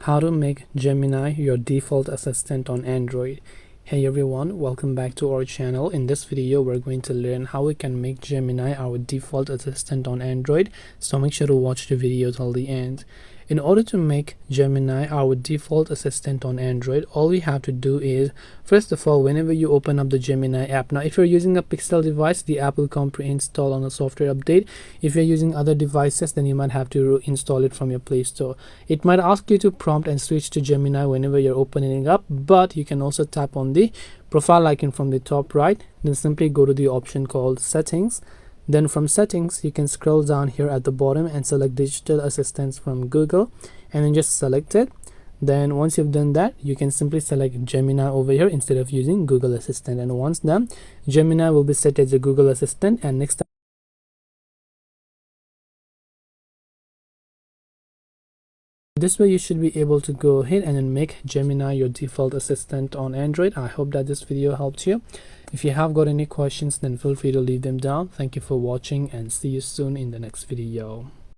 How to make Gemini your default assistant on Android. Hey everyone, welcome back to our channel. In this video we're going to learn how we can make Gemini our default assistant on Android, so make sure to watch the video till the end. In order to make Gemini our default assistant on Android, all we have to do is, first of all, whenever you open up the Gemini app, now if you're using a Pixel device, the app will come pre-installed on a software update. If you're using other devices, then you might have to install it from your Play Store. It might ask you to prompt and switch to Gemini whenever you're opening it up, but you can also tap on the profile icon from the top right, then simply go to the option called Settings. Then from Settings, you can scroll down here at the bottom and select Digital Assistants from Google, and then just select it. Then once you've done that, you can simply select Gemini over here instead of using Google Assistant, and once done, Gemini will be set as a Google Assistant. And next time, this way you should be able to go ahead and then make Gemini your default assistant on Android. I hope that this video helped you. If you have got any questions, then feel free to leave them down. Thank you for watching and see you soon in the next video.